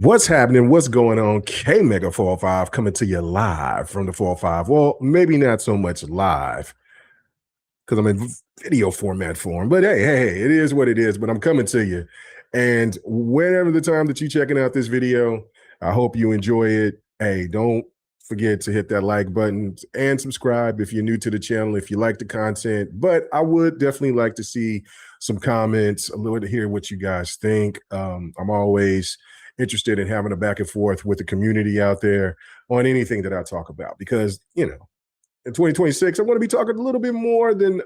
What's happening? What's going on? K Mega 405 coming to you live from the 405. Well, maybe not so much live because I'm in video form. But hey, it is what it is. But I'm coming to you. And whenever the time that you're checking out this video, I hope you enjoy it. Hey, don't forget to hit that like button and subscribe if you're new to the channel, if you like the content. But I would definitely like to see some comments, a little to hear what you guys think. I'm always interested in having a back and forth with the community out there on anything that I talk about because, in 2026, I want to be talking a little bit more than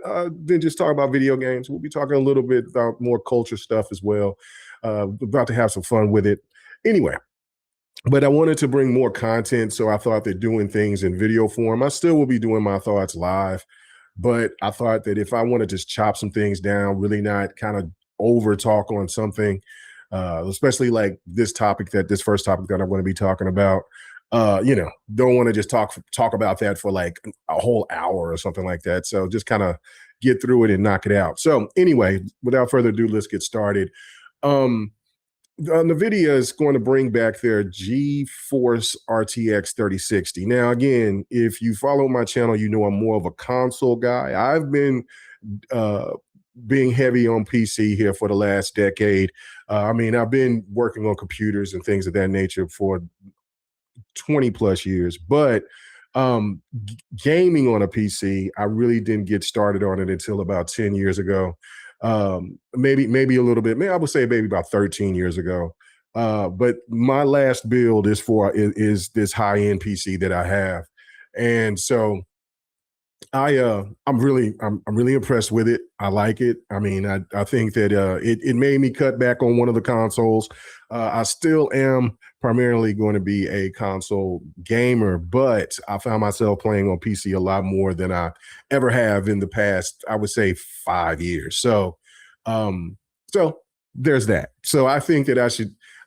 just talk about video games. We'll be talking a little bit about more culture stuff as well. About to have some fun with it. Anyway, but I wanted to bring more content, so I thought that doing things in video form, I still will be doing my thoughts live, but I thought that if I want to just chop some things down, really not kind of over talk on something, especially like this first topic that I'm going to be talking about, don't want to just talk about that for like a whole hour or something like that. So just kind of get through it and knock it out. So anyway, without further ado, let's get started. NVIDIA is going to bring back their GeForce RTX 3060. Now, again, if you follow my channel, you know I'm more of a console guy. I've been being heavy on PC here for the last decade. I've been working on computers and things of that nature for 20 plus years, but gaming on a PC, I really didn't get started on it until about 10 years ago. Maybe a little bit, maybe I would say maybe about 13 years ago. But my last build is this high-end PC that I have. And so I'm really impressed with it. I like it. I think that it made me cut back on one of the consoles. I still am primarily going to be a console gamer, but I found myself playing on PC a lot more than I ever have in the past, I would say 5 years. So there's that. So I think that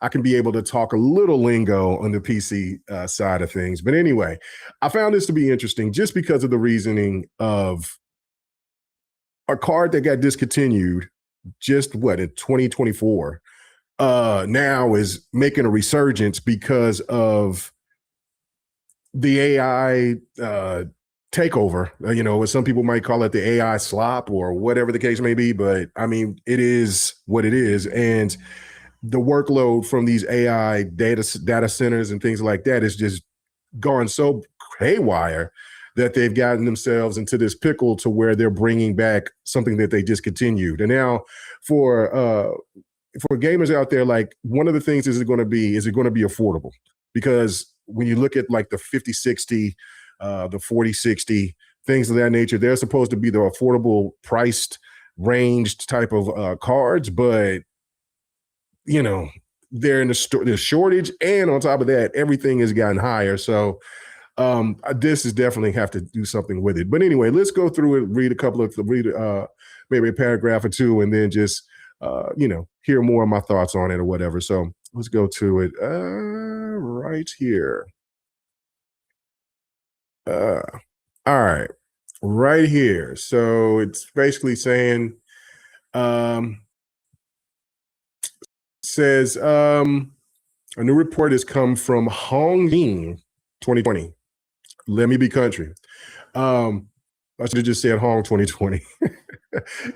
I can be able to talk a little lingo on the PC side of things. But anyway, I found this to be interesting just because of the reasoning of a card that got discontinued just in 2024 now is making a resurgence because of the AI takeover, as some people might call it, the AI slop or whatever the case may be. But it is what it is. And the workload from these AI data centers and things like that is just gone so haywire that they've gotten themselves into this pickle to where they're bringing back something that they discontinued. And now for gamers out there, like, one of the things is it going to be affordable? Because when you look at like the 5060, the 4060, things of that nature, they're supposed to be the affordable priced ranged type of cards, but they're in the shortage, and on top of that, everything has gotten higher. So this is definitely have to do something with it. But anyway, let's go through it, read maybe a paragraph or two, and then just hear more of my thoughts on it or whatever. So let's go to it right here. All right, right here. So it's basically saying, says a new report has come from Hong Ying 2020. Let me be country. I should have just said Hong 2020.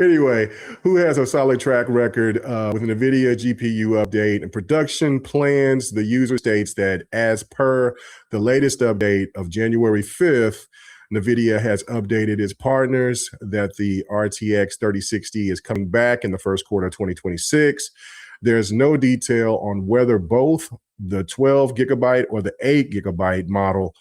Anyway, who has a solid track record with an NVIDIA GPU update and production plans. The user states that as per the latest update of January 5th, NVIDIA has updated its partners that the RTX 3060 is coming back in the first quarter of 2026. There's no detail on whether both the 12 gigabyte or the 8 gigabyte model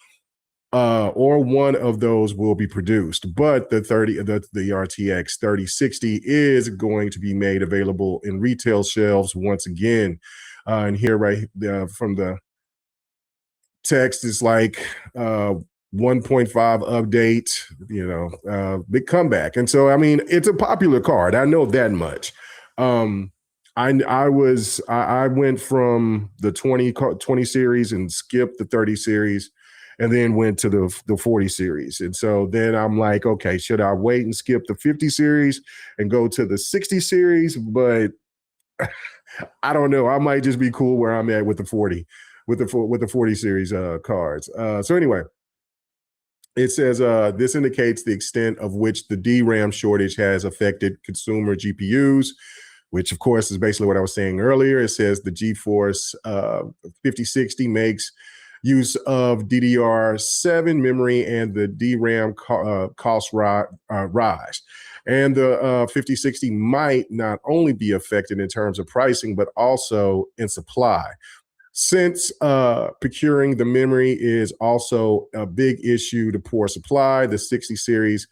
or one of those will be produced, but the RTX 3060 is going to be made available in retail shelves once again. And here, right from the text, is like 1.5 update, big comeback. And so, it's a popular card. I know that much. I went from the 20 series and skipped the 30 series, and then went to the 40 series. And so then I'm like, okay, should I wait and skip the 50 series and go to the 60 series? But I don't know. I might just be cool where I'm at with the 40, with the 40 series cards. So anyway, it says this indicates the extent of which the DRAM shortage has affected consumer GPUs, which of course is basically what I was saying earlier. It says the GeForce 5060 makes use of DDR7 memory and the DRAM cost rise. And the 5060 might not only be affected in terms of pricing, but also in supply. Since procuring the memory is also a big issue to poor supply, the 60 series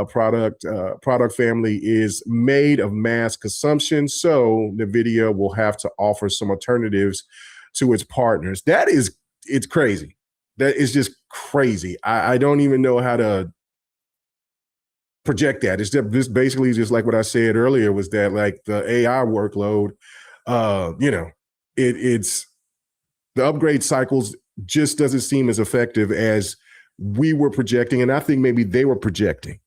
product family is made of mass consumption, so NVIDIA will have to offer some alternatives to its partners. It's crazy. That is just crazy. I don't even know how to project that. It's just this basically just like what I said earlier was that like the AI workload, it's the upgrade cycles just doesn't seem as effective as we were projecting, and I think maybe they were projecting.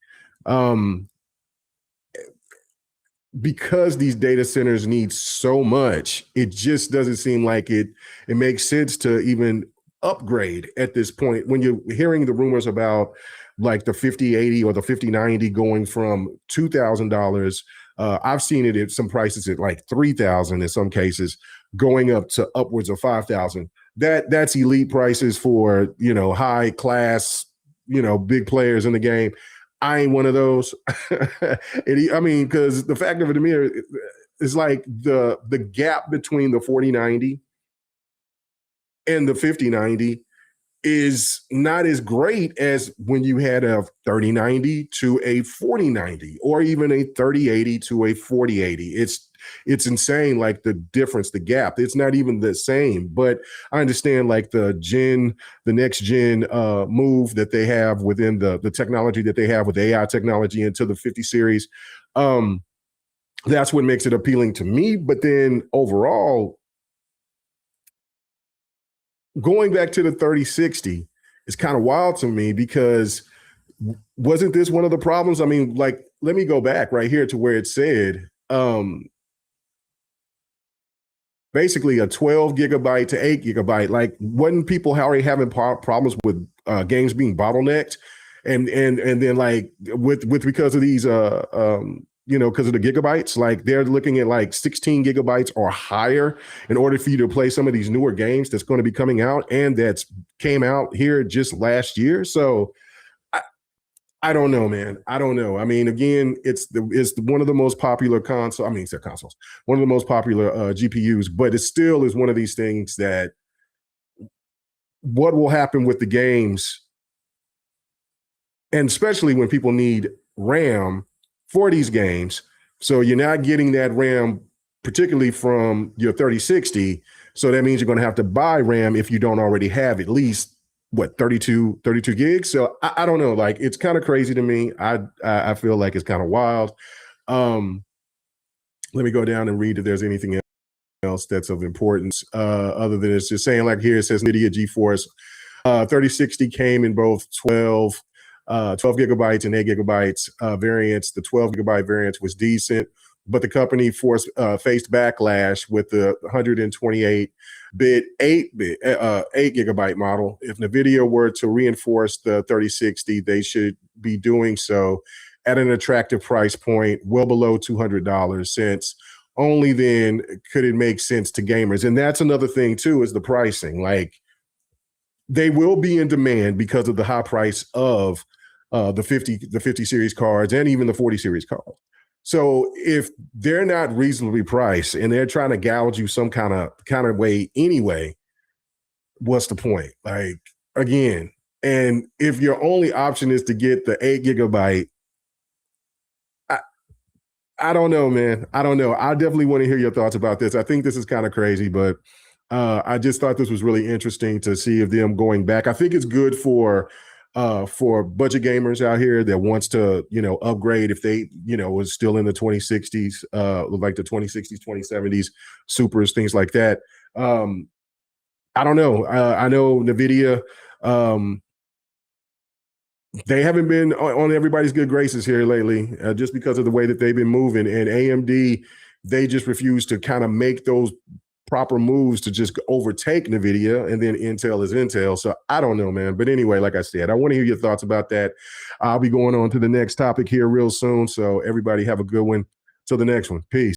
Because these data centers need so much, it just doesn't seem like it makes sense to even upgrade at this point. When you're hearing the rumors about like the 5080 or the 5090 going from $2,000, I've seen it at some prices at like 3,000 in some cases, going up to upwards of 5,000. That's elite prices for high class, big players in the game. I ain't one of those. I mean, because the fact of it is like the gap between the 4090 and the 5090 is not as great as when you had a 3090 to a 4090 or even a 3080 to a 4080. It's insane, like the difference, the gap. It's not even the same, but I understand like the next gen move that they have within the technology that they have with AI technology into the 50 series. That's what makes it appealing to me. But then overall, going back to the 3060 is kind of wild to me because wasn't this one of the problems? I mean, like, let me go back right here to where it said, basically a 12 gigabyte to 8 gigabyte. Like, wasn't people already having problems with games being bottlenecked, and then like with because of these because of the gigabytes, like they're looking at like 16 gigabytes or higher in order for you to play some of these newer games that's going to be coming out and that's came out here just last year. So I don't know, man. I don't know. I mean, again, it's one of the most popular console. I mean, it's consoles, one of the most popular GPUs, but it still is one of these things that what will happen with the games, and especially when people need RAM for these games. So you're not getting that RAM, particularly from your 3060. So that means you're going to have to buy RAM if you don't already have at least 32 gigs. So I don't know. Like, it's kind of crazy to me. I feel like it's kind of wild. Let me go down and read if there's anything else that's of importance other than it's just saying, like here it says NVIDIA GeForce 3060 came in both 12 gigabytes and 8 gigabytes variants. The 12 gigabyte variant was decent, but the company faced backlash with the 128-bit 8 gigabyte model. If NVIDIA were to reinforce the 3060, they should be doing so at an attractive price point, well below $200, since only then could it make sense to gamers. And that's another thing too, is the pricing. Like, they will be in demand because of the high price of the 50 series cards and even the 40 series cards. So if they're not reasonably priced and they're trying to gouge you some kind of way anyway, what's the point? Like, again, and if your only option is to get the 8 gigabyte, I don't know, man. I don't know. I definitely want to hear your thoughts about this. I think this is kind of crazy, but I just thought this was really interesting to see if them going back. I think it's good for budget gamers out here that wants to, upgrade if they, was still in the 2060s, like the 2060s, 2070s, supers, things like that. I don't know. I know NVIDIA, they haven't been on everybody's good graces here lately, just because of the way that they've been moving. And AMD they just refuse to kind of make those proper moves to just overtake NVIDIA, and then Intel is Intel. So I don't know, man. But anyway, like I said, I want to hear your thoughts about that. I'll be going on to the next topic here real soon. So everybody have a good one. Till the next one. Peace.